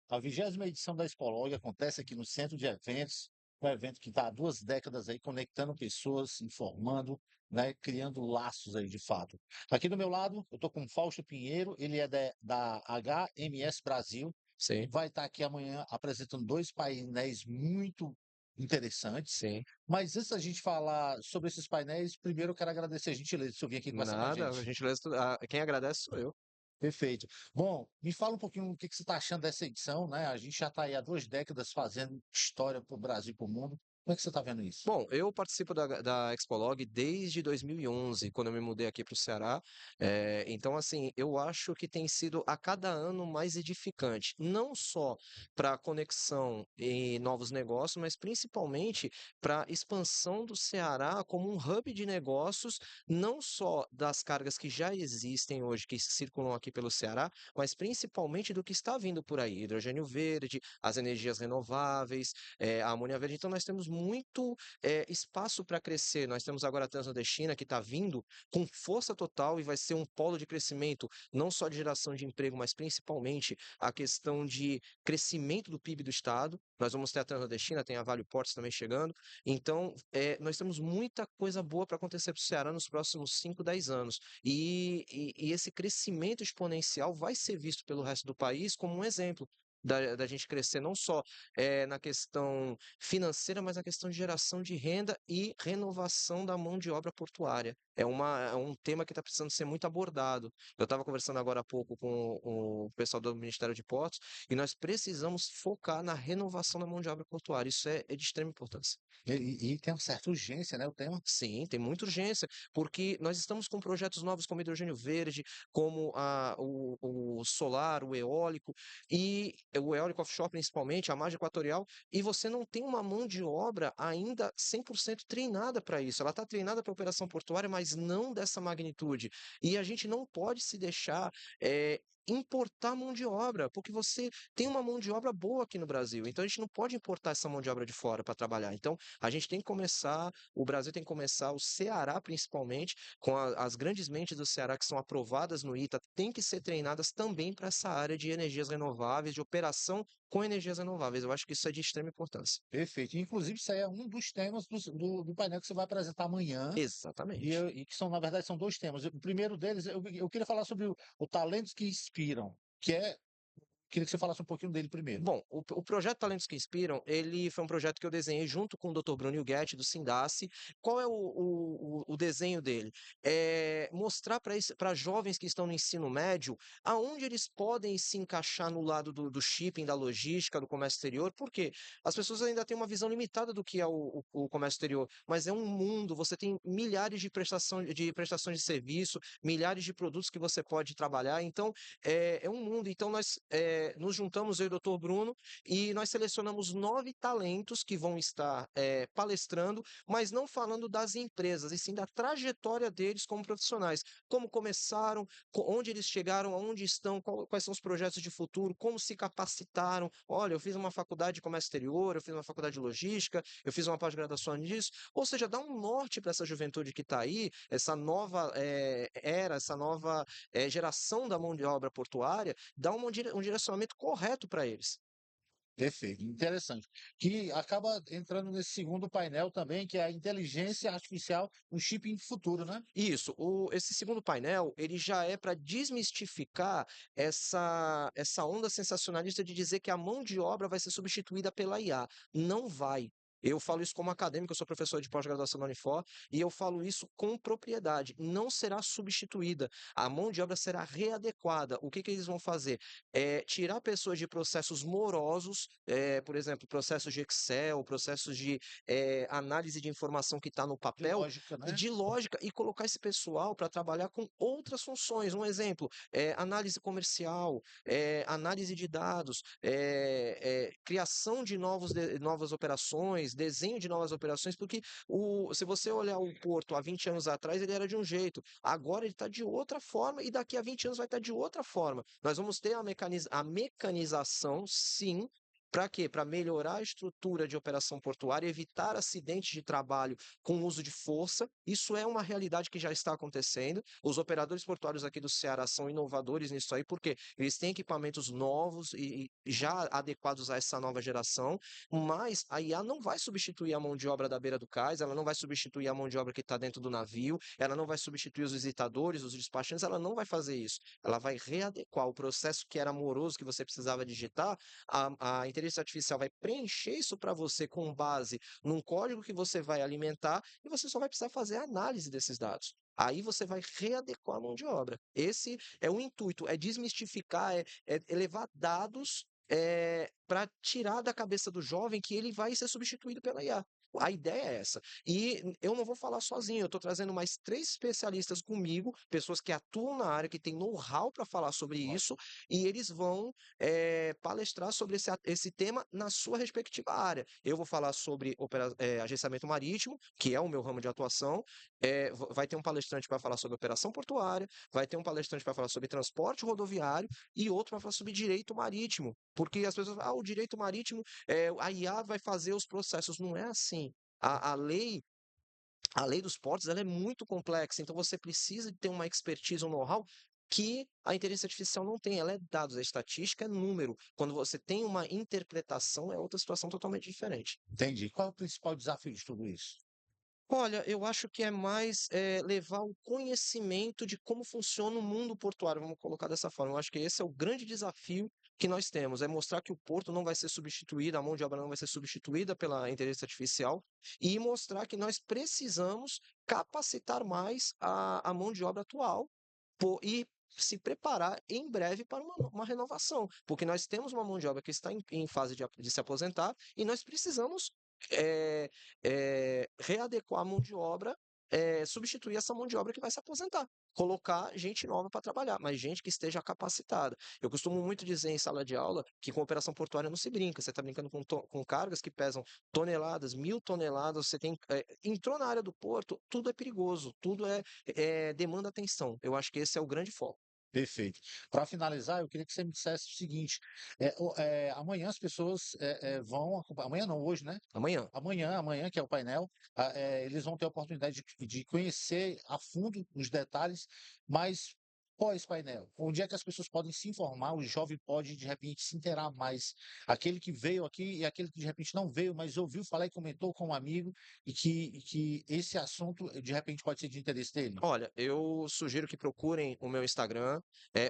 A 20ª edição da Expolog acontece aqui no Centro de Eventos, um evento que está há 2 décadas aí conectando pessoas, informando, né, criando laços aí de fato. Aqui do meu lado, eu estou com o Fausto Pinheiro, ele é da HMS Brasil, Sim, vai estar aqui amanhã apresentando 2 painéis muito interessantes. sim. Mas antes da gente falar sobre esses painéis, primeiro eu quero agradecer a gentileza de você vir aqui conversar com a Nada, a gente. gentileza, quem agradece sou eu. Perfeito. Bom, me fala um pouquinho o que que você está achando dessa edição, né? A gente já está aí há 2 décadas fazendo história para o Brasil e para o mundo. Como é que você está vendo isso? Bom, eu participo da Expolog desde 2011, quando eu me mudei aqui para o Ceará. Então, assim, eu acho que tem sido a cada ano mais edificante, não só para conexão e novos negócios, mas principalmente para expansão do Ceará como um hub de negócios, não só das cargas que já existem hoje, que circulam aqui pelo Ceará, mas principalmente do que está vindo por aí, hidrogênio verde, as energias renováveis, a amônia verde. Então, nós temos muito espaço para crescer. Nós temos agora a Transnordestina que está vindo com força total e vai ser um polo de crescimento, não só de geração de emprego, mas principalmente a questão de crescimento do PIB do Estado. Nós vamos ter a Transnordestina, tem a Vale Portos também chegando. Então, nós temos muita coisa boa para acontecer para o Ceará nos próximos 5, 10 anos. E esse crescimento exponencial vai ser visto pelo resto do país como um exemplo. Da gente crescer não só na questão financeira, mas na questão de geração de renda e renovação da mão de obra portuária. É um tema que está precisando ser muito abordado. Eu estava conversando agora há pouco com o pessoal do Ministério de Portos e nós precisamos focar na renovação da mão de obra portuária. Isso é de extrema importância. E tem uma certa urgência, né, o tema? Sim, tem muita urgência, porque nós estamos com projetos novos como hidrogênio verde, como o solar, o eólico, e o eólico offshore principalmente, a margem equatorial, e você não tem uma mão de obra ainda 100% treinada para isso. Ela está treinada para operação portuária, mas não dessa magnitude. E a gente não pode se deixar importar mão de obra, porque você tem uma mão de obra boa aqui no Brasil, então a gente não pode importar essa mão de obra de fora para trabalhar. Então, a gente tem que começar o Brasil tem que começar, o Ceará principalmente, com as grandes mentes do Ceará que são aprovadas no ITA, tem que ser treinadas também para essa área de energias renováveis, de operação com energias renováveis. Eu acho que isso é de extrema importância. Perfeito. Inclusive, isso aí é um dos temas do painel que você vai apresentar amanhã, Exatamente. e que são, na verdade, são 2 temas. O primeiro deles, eu queria falar sobre o Talentos que Inspiram, que é queria que você falasse um pouquinho dele primeiro. Bom, o projeto Talentos que Inspiram, ele foi um projeto que eu desenhei junto com o Dr. Bruno Guetti, do Sindace. Qual é o desenho dele? É mostrar para jovens que estão no ensino médio aonde eles podem se encaixar no lado do shipping, da logística, do comércio exterior. Por quê? As pessoas ainda têm uma visão limitada do que é o comércio exterior, mas é um mundo, você tem milhares de prestações de serviço, milhares de produtos que você pode trabalhar. Então, é um mundo. Então, nós nos juntamos, eu e o doutor Bruno, e nós selecionamos 9 talentos que vão estar palestrando, mas não falando das empresas, e sim da trajetória deles como profissionais. Como começaram, onde eles chegaram, aonde estão, quais são os projetos de futuro, como se capacitaram. Olha, eu fiz uma faculdade de comércio exterior, eu fiz uma faculdade de logística, eu fiz uma pós-graduação nisso. Ou seja, dá um norte para essa juventude que está aí, essa nova era, essa nova geração da mão de obra portuária, dá um direcionamento correto para eles. Perfeito, interessante. Que acaba entrando nesse segundo painel também, que é a inteligência artificial no shipping futuro, né? Isso, esse segundo painel, ele já é para desmistificar essa onda sensacionalista de dizer que a mão de obra vai ser substituída pela IA. Não vai. Eu falo isso como acadêmico, eu sou professor de pós-graduação na Unifor, e eu falo isso com propriedade. Não será substituída. A mão de obra será readequada. O que eles vão fazer? Tirar pessoas de processos morosos, por exemplo, processos de Excel, processos de análise de informação que está no De papel, lógica, né? de lógica e colocar esse pessoal para trabalhar com outras funções. Um exemplo, análise comercial, análise de dados, criação de novas operações, desenho de novas operações, porque se você olhar o Porto há 20 anos atrás, ele era de um jeito, agora ele está de outra forma e daqui a 20 anos vai estar de outra forma. Nós vamos ter a mecanização, sim, Para quê? Para melhorar a estrutura de operação portuária, evitar acidentes de trabalho com uso de força. Isso é uma realidade que já está acontecendo. Os operadores portuários aqui do Ceará são inovadores nisso aí, porque eles têm equipamentos novos e já adequados a essa nova geração, mas a IA não vai substituir a mão de obra da beira do cais, ela não vai substituir a mão de obra que está dentro do navio, ela não vai substituir os visitadores, os despachantes, ela não vai fazer isso. Ela vai readequar o processo que era moroso, que você precisava digitar, a inteligência artificial vai preencher isso para você com base num código que você vai alimentar e você só vai precisar fazer a análise desses dados. Aí você vai readequar a mão de obra. Esse é o intuito, é desmistificar, é levar dados para tirar da cabeça do jovem que ele vai ser substituído pela IA. A ideia é essa. E eu não vou falar sozinho, eu estou trazendo mais 3 especialistas comigo, pessoas que atuam na área, que têm know-how para falar sobre isso, e eles vão palestrar sobre esse tema na sua respectiva área. Eu vou falar sobre agenciamento marítimo, que é o meu ramo de atuação, vai ter um palestrante para falar sobre operação portuária, vai ter um palestrante para falar sobre transporte rodoviário e outro para falar sobre direito marítimo, porque as pessoas falam, o direito marítimo, a IA vai fazer os processos. Não é assim. A, a lei a lei dos portos ela é muito complexa, então você precisa de ter uma expertise, um know-how que a inteligência artificial não tem. Ela é dados, é estatística, é número. Quando você tem uma interpretação, é outra situação totalmente diferente. Entendi. Qual é o principal desafio de tudo isso? Olha, eu acho que é mais levar o conhecimento de como funciona o mundo portuário, vamos colocar dessa forma. Eu acho que esse é o grande desafio que nós temos, é mostrar que o porto não vai ser substituído, a mão de obra não vai ser substituída pela inteligência artificial e mostrar que nós precisamos capacitar mais a mão de obra atual e se preparar em breve para uma renovação, porque nós temos uma mão de obra que está em fase de se aposentar e nós precisamos eh, readequar a mão de obra, substituir essa mão de obra que vai se aposentar. Colocar gente nova para trabalhar, mas gente que esteja capacitada. Eu costumo muito dizer em sala de aula que com operação portuária não se brinca. Você está brincando com cargas que pesam toneladas, 1.000 toneladas. Você entrou na área do porto, tudo é perigoso, tudo demanda atenção. Eu acho que esse é o grande foco. Perfeito. Para finalizar, eu queria que você me dissesse o seguinte: amanhã as pessoas vão amanhã não, hoje, né? Amanhã. Amanhã, que é o painel, eles vão ter a oportunidade de conhecer a fundo os detalhes, mas pós-painel, onde é que as pessoas podem se informar, o jovem pode, de repente, se inteirar mais. Aquele que veio aqui e aquele que, de repente, não veio, mas ouviu falar e comentou com um amigo, e que esse assunto, de repente, pode ser de interesse dele. Olha, eu sugiro que procurem o meu Instagram,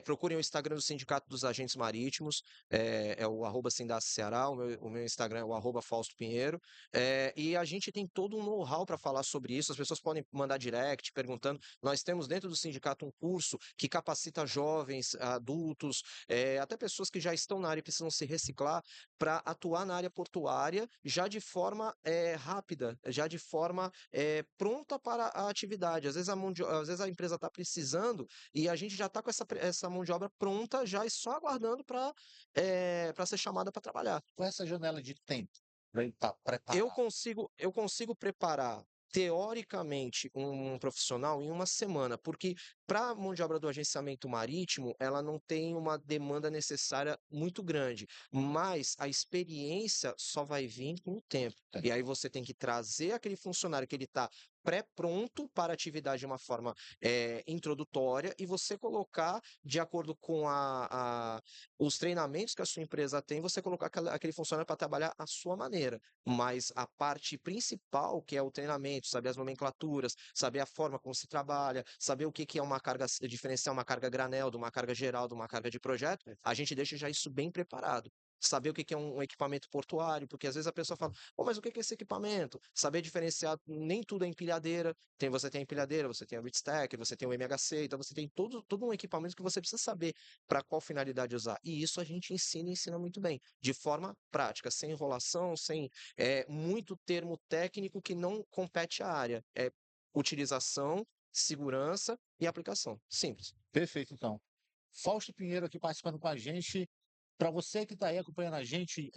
procurem o Instagram do Sindicato dos Agentes Marítimos, é o @Sindacceará, o meu Instagram é o @Fausto Pinheiro, e a gente tem todo um know-how para falar sobre isso, as pessoas podem mandar direct perguntando, nós temos dentro do sindicato um curso que capacita jovens, adultos, até pessoas que já estão na área e precisam se reciclar, para atuar na área portuária já de forma rápida, já de forma pronta para a atividade. Às vezes a empresa está precisando e a gente já está com essa mão de obra pronta, já e só aguardando para ser chamada para trabalhar. Com essa janela de tempo, para ele estar Eu preparado. consigo eu consigo preparar, teoricamente, um profissional em uma semana, porque para a mão de obra do agenciamento marítimo, ela não tem uma demanda necessária muito grande, mas a experiência só vai vir com o tempo. E aí você tem que trazer aquele funcionário que ele está pré-pronto para a atividade de uma forma introdutória e você colocar, de acordo com os treinamentos que a sua empresa tem, você colocar aquele funcionário para trabalhar à sua maneira. Mas a parte principal, que é o treinamento, saber as nomenclaturas, saber a forma como se trabalha, saber o que que é uma carga, diferenciar uma carga granel de uma carga geral, de uma carga de projeto, a gente deixa já isso bem preparado. Saber o que que é um equipamento portuário, porque às vezes a pessoa fala, pô, mas o que que é esse equipamento? Saber diferenciar, nem tudo é empilhadeira, você tem a empilhadeira, você tem a reach stacker, você tem o MHC, então você tem todo um equipamento que você precisa saber para qual finalidade usar. E isso a gente ensina e ensina muito bem, de forma prática, sem enrolação, sem muito termo técnico que não compete à área. É utilização, segurança e aplicação. Simples. Perfeito, então. Fausto Pinheiro aqui participando com a gente. Para você que está aí acompanhando a gente,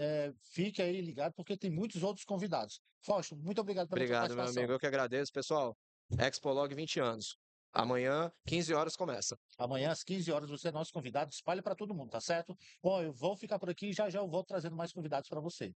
fique aí ligado, porque tem muitos outros convidados. Fausto, muito obrigado pela tua Obrigado, meu amigo. participação. Eu que agradeço, pessoal. Expolog 20 anos. Amanhã, 15 horas, começa. Amanhã, às 15 horas, você é nosso convidado. Espalhe para todo mundo, tá certo? Bom, eu vou ficar por aqui e já já eu vou trazendo mais convidados para você.